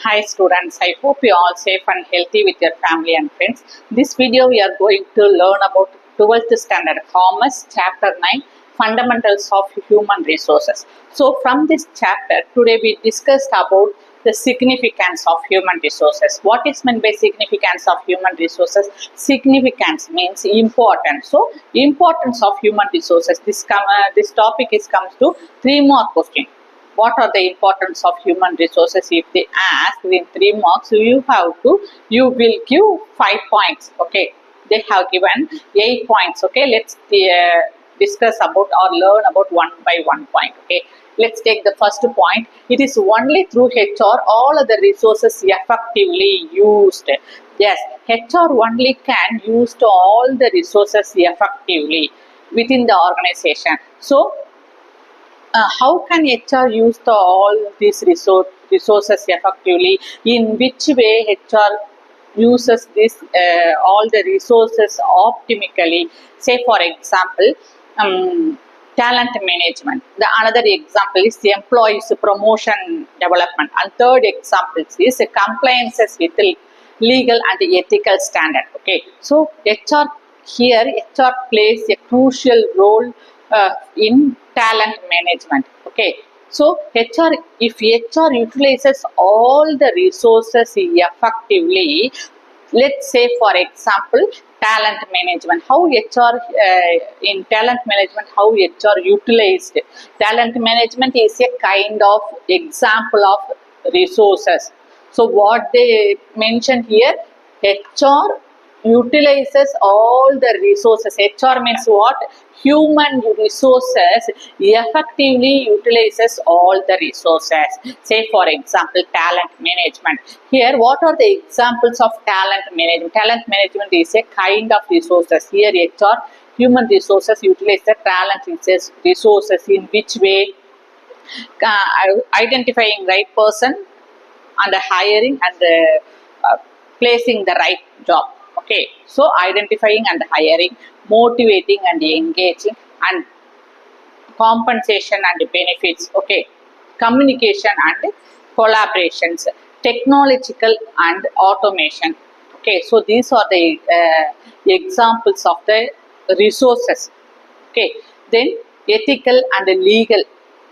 Hi students, I hope you all safe and healthy with your family and friends. This video we are going to learn about 12th standard commerce chapter 9 fundamentals of human resources. So from this chapter today we discussed about the significance of human resources. What is meant by significance of human resources? Significance means importance. So importance of human resources. This topic comes to 3 more questions. What are the importance of human resources? If they ask in 3 marks, you will give 5 points. Okay, they have given 8 points. Okay, let's discuss about or learn about one by one point. Okay, let's take the first point. It is only through HR all of the resources effectively used. Yes, HR only can use all the resources effectively within the organization. So how can HR use all these resources effectively? In which way HR uses all the resources optimally? Say for example, talent management. The another example is the employees promotion development, and third example is compliances with legal and ethical standard. Okay, so HR plays a crucial role in talent management. Okay, so if HR utilizes all the resources effectively, let's say for example talent management, how HR in talent management, how HR utilized talent management is a kind of example of resources. So what they mentioned here, HR utilizes all the resources. HR means what? Human resources effectively utilizes all the resources. Say for example talent management. Here what are the examples of talent management? Talent management is a kind of resources. Here HR, human resources, utilize the talent resources in which way? Identifying right person and hiring and placing the right job. Okay, so identifying and hiring, motivating and engaging, and compensation and benefits. Okay, communication and collaborations, technological and automation. Okay, so these are the examples of the resources. Okay, then ethical and legal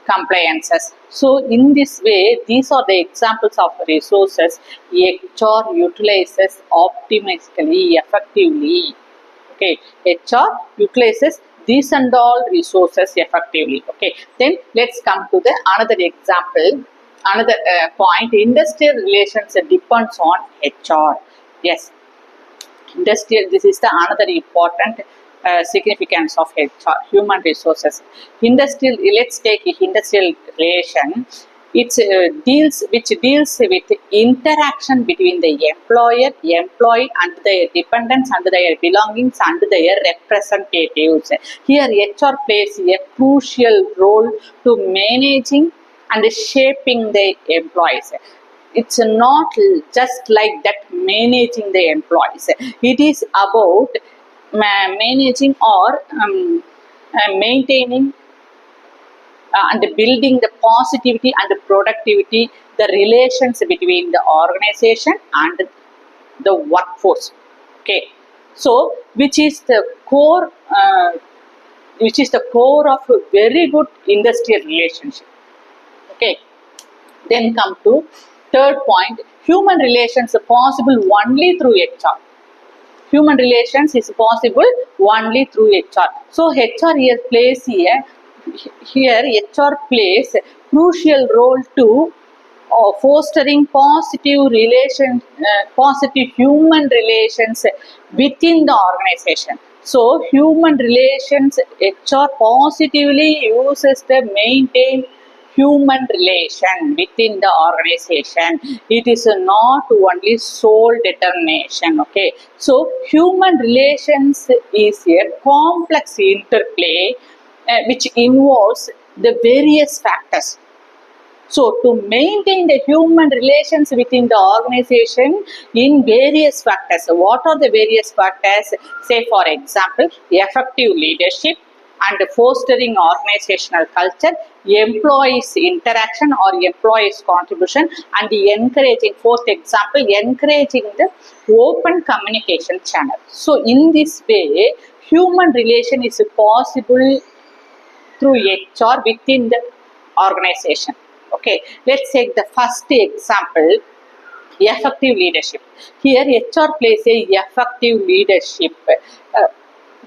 compliances. So in this way, these are the examples of resources HR utilizes optimally, effectively. Okay, HR utilizes these and all resources effectively. Okay, then let's come to the another example, another point. Industrial relations depends on HR. Yes, industrial, this is the another important significance of HR, human resources. Industrial, let's take industrial relation. It deals with interaction between the employer, employee, and their dependents, and their belongings, and their representatives. Here HR plays a crucial role to managing and shaping the employees. It's not just like that managing the employees. It is about managing or maintaining and building the positivity and the productivity, the relations between the organization and the workforce. Okay, so which is the core of a very good industrial relationship. Okay, then come to third point, human relations are possible only through HR. Human relations is possible only through HR. So HR here plays a crucial role to fostering positive human relations within the organization. So human relations, HR positively uses the maintain human relation within the organization. It is not only sole determination. Okay, so human relations is a complex interplay which involves the various factors. So to maintain the human relations within the organization in various factors. What are the various factors? Say for example, effective leadership, and fostering organizational culture, employees interaction or employees contribution, and encouraging, fourth example, encouraging the open communication channel. So in this way human relation is possible through HR within the organization. Okay, let's take the first example, effective leadership. Here HR plays a effective leadership,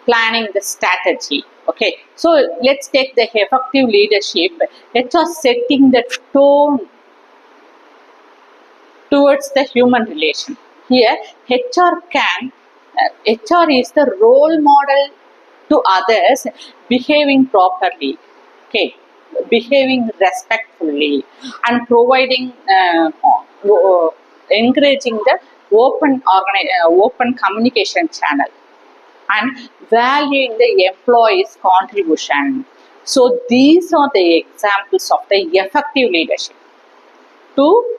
planning the strategy. Okay, so let's take the effective leadership. HR setting the tone towards the human relation. Here HR is the role model to others, behaving properly, okay, behaving respectfully, and providing encouraging the open communication channel, and valuing the employees contribution. So these are the examples of the effective leadership to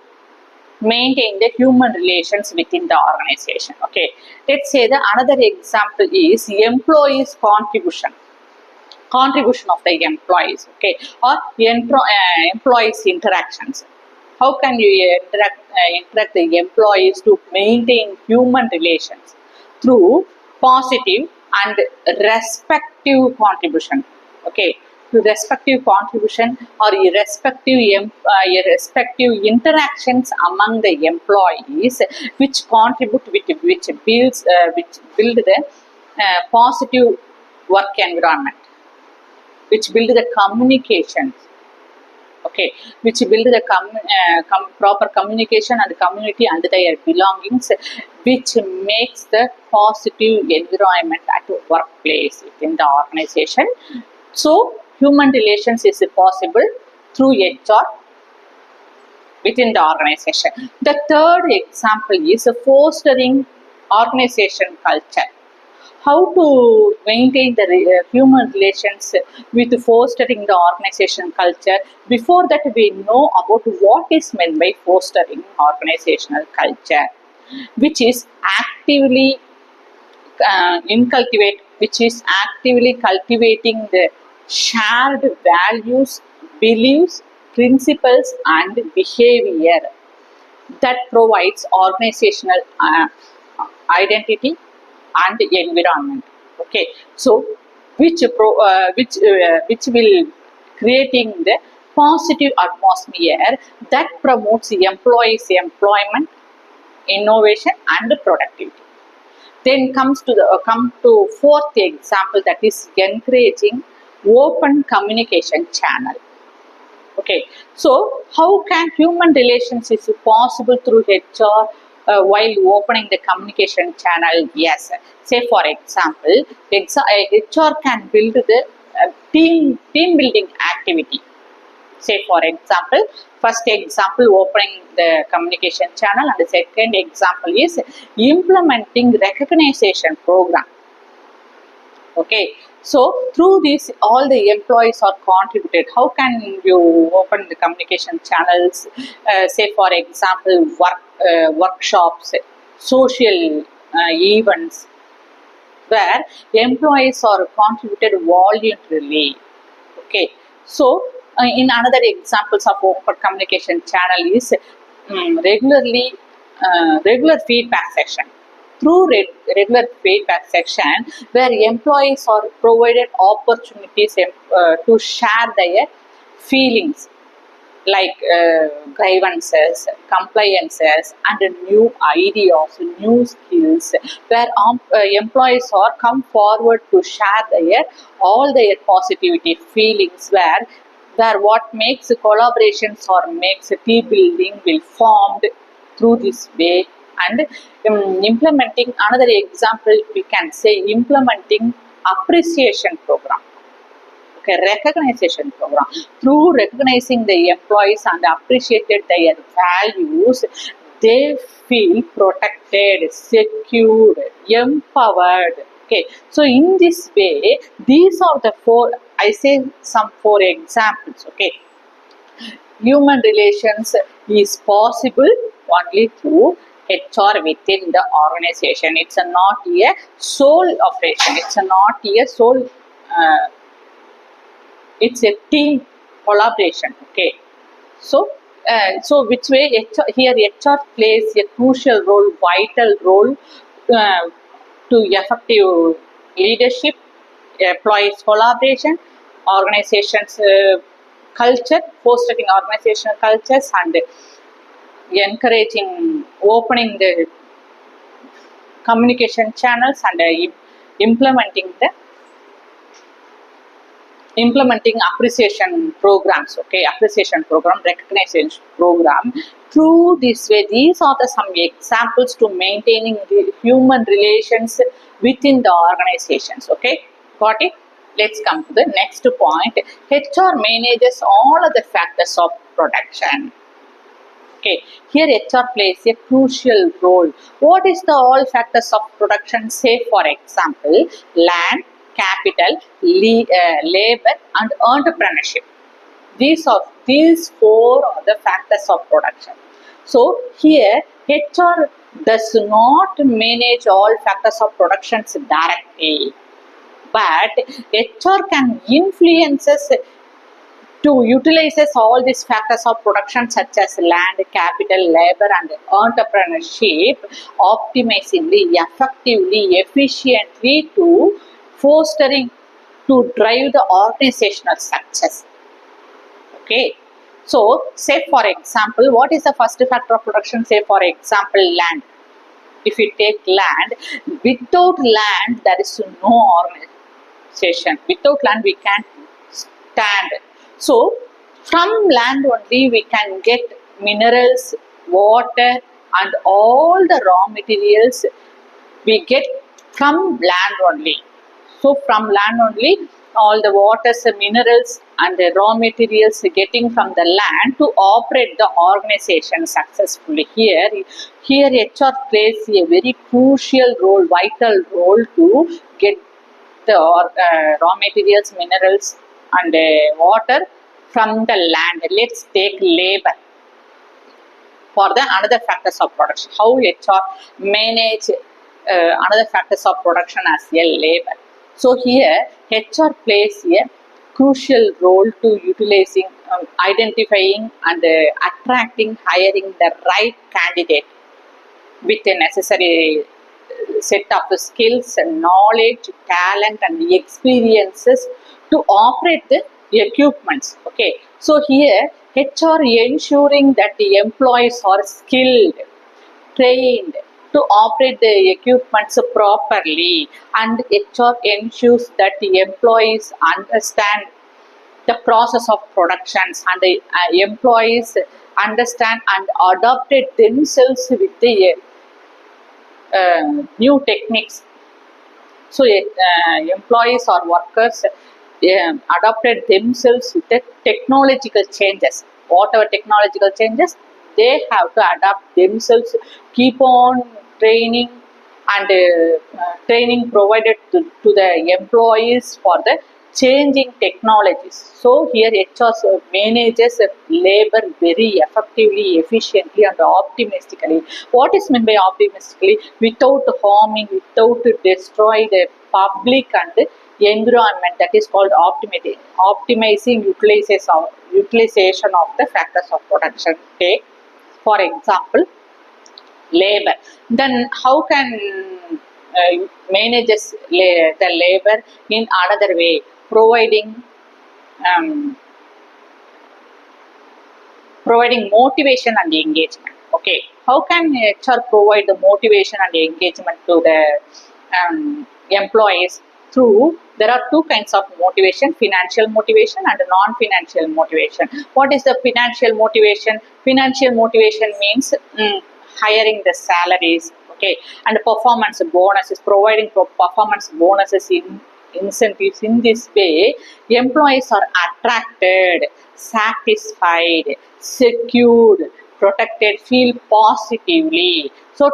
maintain the human relations within the organization. Okay, let's say the another example is employees contribution of the employees. Okay, or employees interactions. How can you interact the employees to maintain human relations? Through positive and respective contribution. Okay, to respective contribution or irrespective interactions among the employees, which contribute, which build the positive work environment, which build the communications. Okay, which build the proper communication and community and their belongings, which makes the positive environment at workplace within the organization. So human relations is possible through HR within the organization. The third example is fostering organization culture. How to maintain the human relations with fostering the organization culture? Before that, we know about what is meant by fostering organizational culture, which is actively actively cultivating the shared values, beliefs, principles, and behavior that provides organizational identity and environment. Okay, so which will creating the positive atmosphere that promotes employees employment, innovation, and productivity. Then come to fourth example, that is encouraging open communication channel. Okay, so how can human relations is possible through HR while opening the communication channel? Yes, say for example, HR can build the team building activity. Say for example, first example, opening the communication channel, and the second example is implementing recognition program. Okay, so through this all the employees are contributed. How can you open the communication channels? Say for example, workshops, social events, where employees are contributed voluntarily. Okay, so in another examples of open communication channel is regular feedback section. Through regular feedback section, where employees are provided opportunities to share their feelings, like grievances, compliances, and new ideas, new skills, where employees are come forward to share all their positivity feelings, where what makes collaborations or makes team building will formed through this way. And implementing, another example we can say, implementing appreciation program. Okay, recognition program. Through recognizing the employees and appreciated their values, they feel protected, secured, empowered. Okay, so in this way, these are the four examples. Okay, human relations is possible only through HR within the organization. It's not a sole operation. It's not a sole It's a team collaboration. Okay, so which way here HR plays a crucial role, vital role to effective leadership, employees collaboration, organizations culture, fostering organizational cultures, and encouraging opening the communication channels, and implementing appreciation programs. Okay, appreciation program, recognition program. Through this way, these are the some examples to maintaining the human relations within the organizations. Okay, got it? Let's come to the next point. HR manages all of the factors of production. Okay, here HR plays a crucial role. What is the all factors of production? Say, for example, land, capital, labor, and entrepreneurship. These four are the factors of production. So here HR does not manage all factors of production directly, but HR can influences to utilizes all these factors of production such as land, capital, labor, and entrepreneurship optimizingly, effectively, efficiently to fostering to drive the organizational success. Okay, so say for example, what is the first factor of production? Say for example, land. If you take land, without land there is no organization. Without land we can't stand. So from land only we can get minerals, water, and all the raw materials we get from land only. So from land only all the waters, minerals, and the raw materials getting from the land to operate the organization successfully. Here HR plays a very crucial role, vital role to get the raw materials, minerals, and water from the land. Let's take labor for the another factors of production. How HR manage another factors of production as a labor. So here HR plays a crucial role to utilizing, identifying, and attracting, hiring the right candidate with the necessary set of skills and knowledge, talent, and experiences to operate the equipments. Okay, so here HR ensuring that the employees are skilled, trained to operate the equipments properly, and HR ensures that the employees understand the process of productions, and the employees understand and adopted themselves with the new techniques. So employees or workers adopted themselves with the technological changes. Whatever technological changes, they have to adapt themselves, keep on training, and training provided to the employees for the changing technologies. So here HR manages labor very effectively, efficiently, and optimistically. What is meant by optimistically? Without harming, without destroy the public and environment. That is called optimizing utilization of the factors of production. Take for example labor. Then how can manages the labor in another way? Um, providing motivation and engagement. Okay, how can HR provide the motivation and engagement to the employees? Through there are two kinds of motivation: financial motivation and non-financial motivation. What is the financial motivation? Financial motivation means hiring the salaries, okay, and performance bonuses, providing performance bonuses in incentives. In this way employees are attracted, satisfied, secured, protected, feel positively. So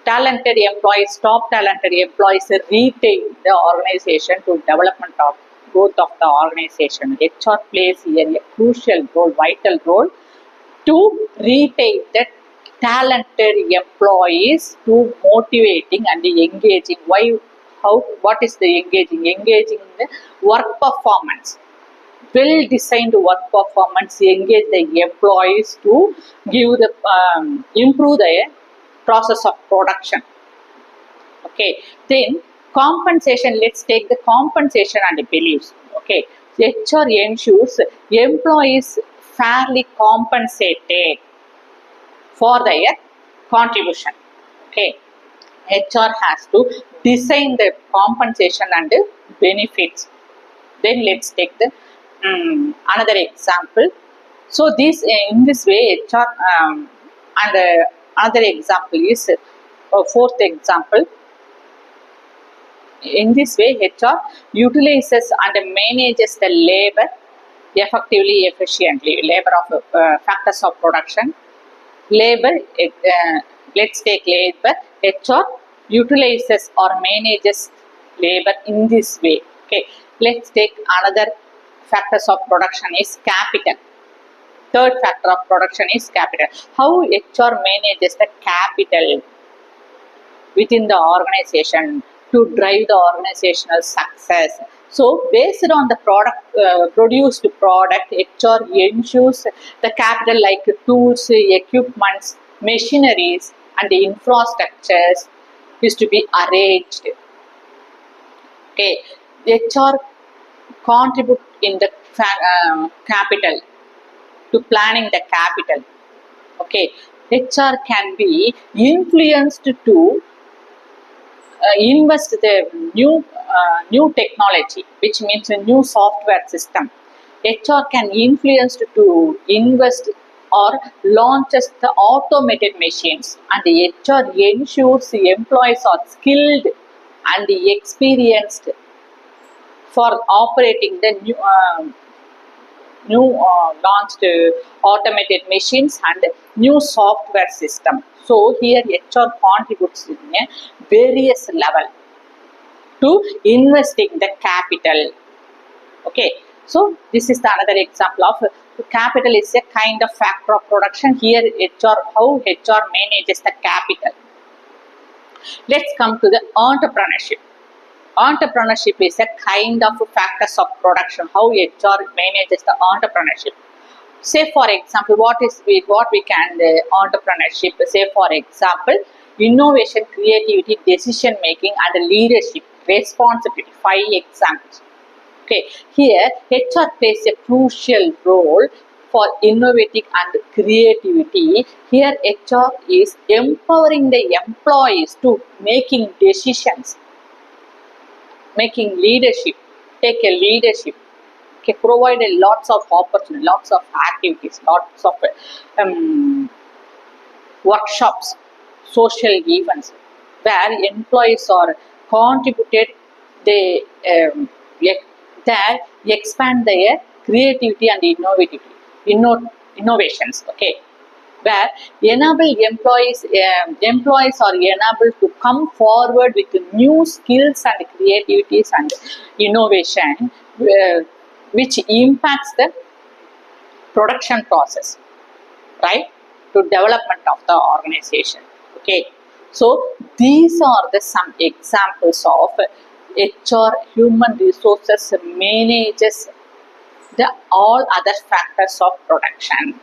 talented employees, top talented employees retain the organization to development of growth of the organization. HR plays here a crucial role, vital role to retain the talented employees, to motivating and engaging. Why? How? What is the engaging? Engaging in the work performance. well designed work performance, engage the employees to give the improve the process of production. Okay, then compensation. Let's take the compensation and beliefs. Okay, HR ensures employees fairly compensated for their contribution. Okay, HR has to design the compensation and benefits. Then let's take the another example. So this in this way HR and another example is fourth example. In this way HR utilizes and manages the labor effectively, efficiently. Labor of factors of production. Labor, let's take labor. HR utilizes or manages labor in this way. Okay, let's take another factors of production is capital. Third factor of production is capital. How HR manages the capital within the organization to drive the organizational success. So, based on the produced product, HR ensures the capital like tools, equipments, machineries, and infrastructures is to be arranged. Okay, HR contribute in the capital to planning the capital. Okay, HR can be influenced to invest the new technology, which means a new software system. HR can influence to invest or launches the automated machines, and the HR ensures the employees are skilled and experienced for operating the new launched automated machines and new software system. So here HR contributes in a various level to investing the capital. Okay, so this is the another example of capital is a kind of factor of production. Here HR, how HR manages the capital. Let's come to the entrepreneurship. Entrepreneurship is a kind of factors of production. How HR manages the entrepreneurship. Say for example, what we can entrepreneurship. Say for example, innovation, creativity, decision making, and leadership, responsibility. 5 examples. Okay, here HR plays a crucial role for innovating and creativity. Here HR is empowering the employees to making decisions, making leadership, take a leadership. Okay, provided lots of opportunities, lots of activities, lots of workshops, social events where employees are contributed. They expand their creativity and innovations. Okay, where enable employees are enabled to come forward with new skills and creativities and innovation, which impacts the production process, right, to development of the organization. Okay, so these are the some examples of HR, human resources manages the all other factors of production.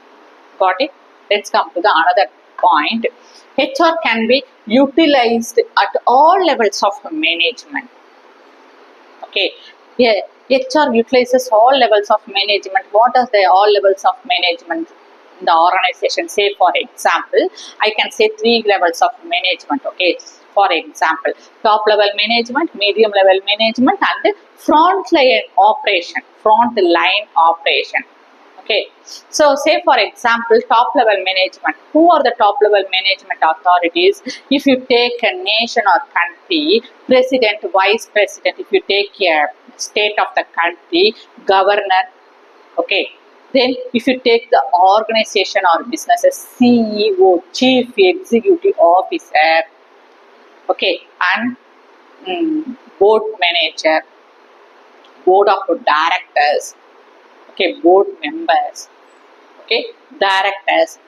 Got it? Let's come to the another point. HR can be utilized at all levels of management. Okay, here HR utilizes all levels of management. What are the all levels of management in the organization? Say for example, I can say 3 levels of management. Okay, for example, top level management, medium level management, and front line operation. Okay, so say for example, top level management. Who are the top level management authorities? If you take a nation or country, president, vice president. If you take a state of the country, governor. Okay, then if you take the organization or businesses, CEO, chief executive officer. Okay, and board manager, board of directors. Okay, board members. Okay, directors.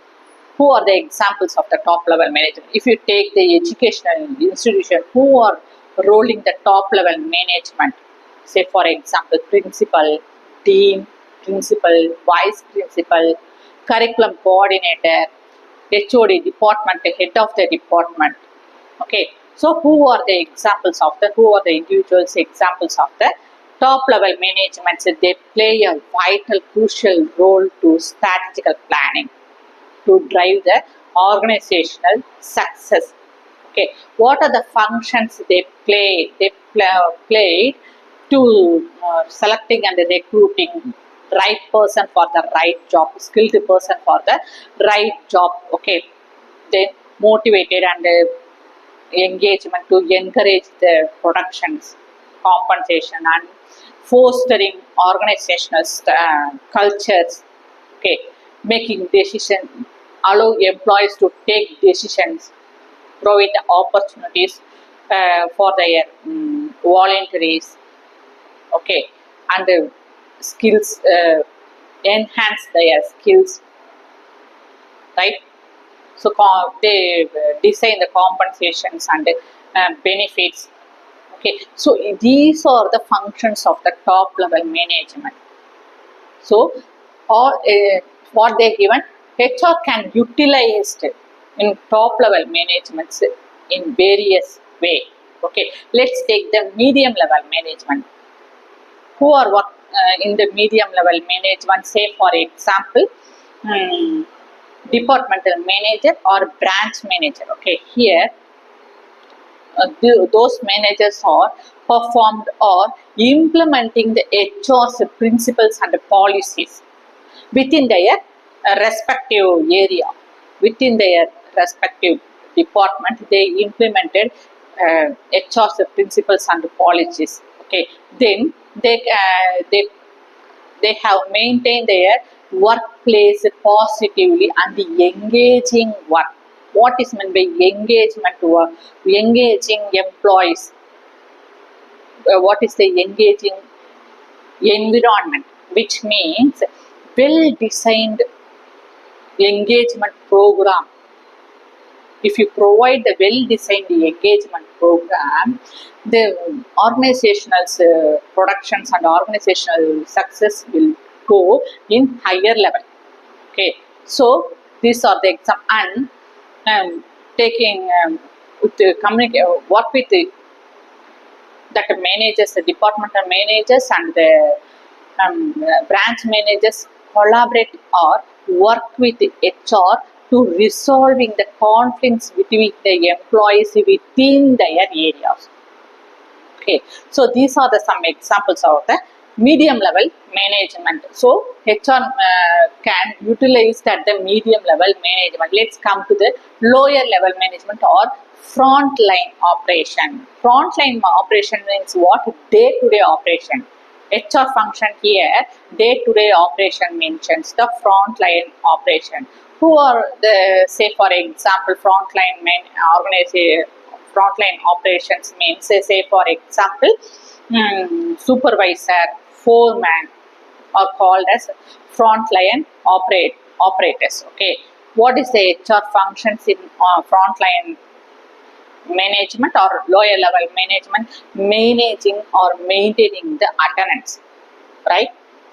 Who are the examples of the top level management? If you take the educational institution, who are rolling the top level management? Say for example, principal, dean, principal, vice principal, curriculum coordinator, HOD, department head of the department. Okay, so who are the examples of the, who are the individuals examples of the top level management? So they play a vital, crucial role to strategical planning to drive the organizational success. Okay, what are the functions they play? They played to selecting and recruiting right person for the right job, skilled person for the right job. Okay, then motivated and engagement to encourage the productions, compensation, and fostering organizational cultures. Okay, making decisions, allow employees to take decisions, provide opportunities for their voluntaries. Okay, and skills, enhance their skills, right? So they design the compensations and benefits. Okay, so these are the functions of the top level management. So all what they given, HR can utilize it in top level management in various way. Okay, let's take the medium level management. Who are what in the medium level management? Say for example, departmental manager or branch manager. Okay, here those managers are performed or implementing the HR's principles and policies within their respective area, within their respective department. They implemented HR's principles and policies. Okay, then they have maintained their workplace positively and engaging work. What is meant by engagement work? Engaging employees. What is the engaging environment? Which means well designed engagement program. If you provide the well designed engagement program, the organizational productions and organizational success will go in higher level. Okay, so these are the example. And taking with the work with that managers, the departmental managers and the branch managers collaborate or work with HR to resolving the conflicts between the employees within their areas. Okay, so these are the some examples of the medium level management. So HR can utilize at the medium level management. Let's come to the lower level management or frontline operation. Frontline operation means what? Day-to-day operation. HR function here, day-to-day operation mentions the frontline operation. Who are the, say for example, frontline operations means, say for example, supervisor, foreman are called as frontline operators. Okay, what is the HR functions in frontline management or lower level management? Managing or maintaining the attendance, right?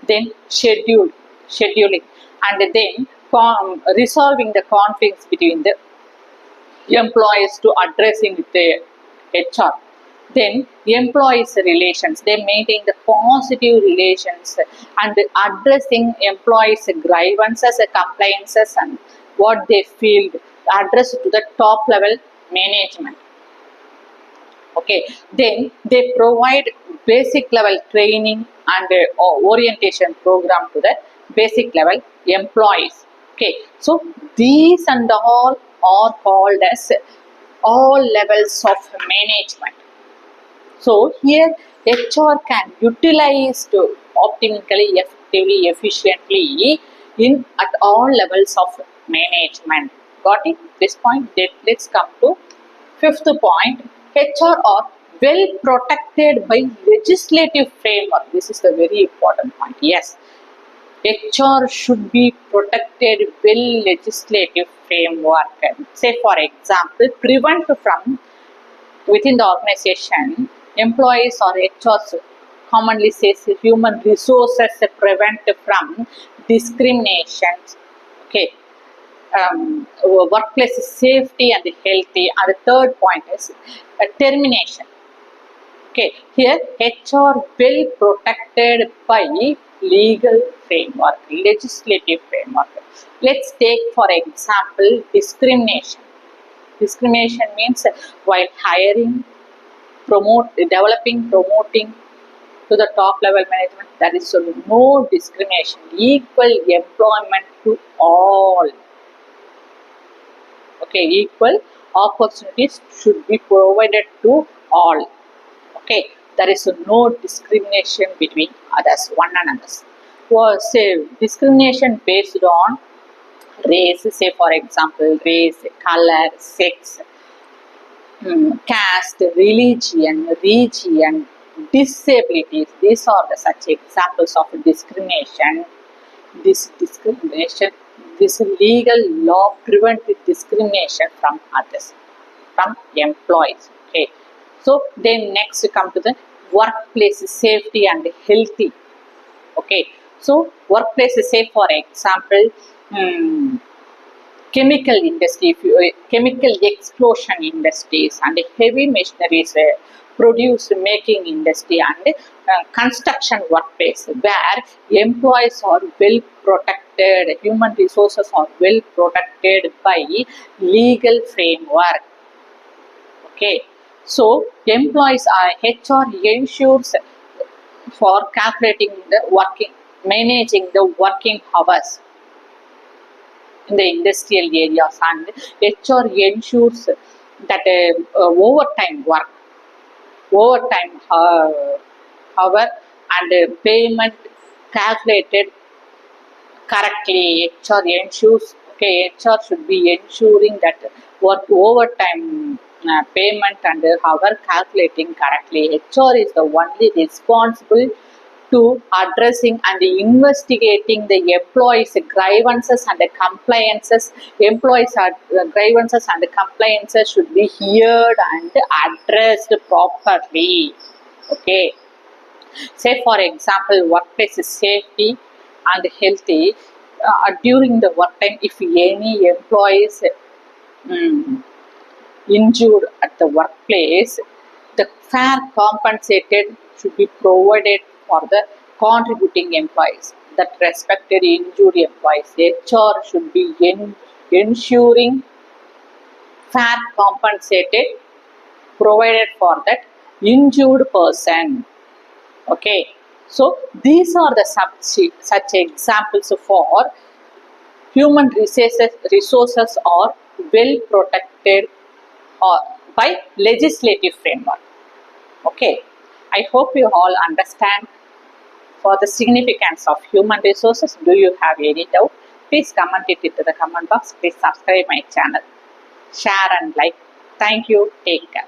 Then scheduling, and then resolving the conflicts between the employees to addressing with the HR. Then employees relations, they maintain the positive relations and addressing employees grievances, complaints, and what they feel addressed to the top level management. Okay, then they provide basic level training and orientation program to the basic level employees. Okay, so these and all are called as all levels of management. So here HR can utilize to optimally, effectively, efficiently in at all levels of management. Got it? This point. Let's come to fifth point. HR are well protected by legislative framework. This is the very important point. Yes, HR should be protected well legislative framework. Say for example, prevent from within the organization employees or HRs commonly says human resources prevent from discrimination. Okay, workplace safety and healthy. And the third point is termination. Okay, here HR well protected by legal framework, legislative framework. Let's take for example discrimination. Discrimination means while hiring, promoting to the top level management, there is no discrimination, equal employment to all. Okay, equal opportunities should be provided to all. Okay, there is no discrimination between others, one and others. Say discrimination based on race, say for example, race, color, sex, caste, region, disabilities. These are the such examples of discrimination. This discrimination, this legal law prevents discrimination from others, from employees. Okay. So then next come to the workplace safety and healthy. Okay. So workplace safe, for example, chemical industry, chemical explosion industries and heavy machineries produce making industry and construction workplace where employees are well protected, human resources are well protected by legal framework. Okay, so employees are HR ensures for calculating the working, managing the working hours in the industrial areas, and HR ensures that overtime hour and payment calculated correctly. HR ensures, okay, HR should be ensuring that work overtime payment and hour calculating correctly. HR is the only responsible to addressing and investigating the employees' grievances and compliances. Employees' grievances and compliances should be heard and addressed properly. Okay. Say for example, workplace safety and healthy. During the work time, if any employees injured at the workplace, the fair compensated should be provided for the contributing employees, that respected injured employees. HR should be ensuring fair compensated provided for that injured person. Okay, so these are the such examples for human resources are well protected by legislative framework. Okay, I hope you all understand for the significance of human resources. Do you have any doubt? Please comment it into the comment box. Please subscribe my channel, share and like. Thank you. Take care.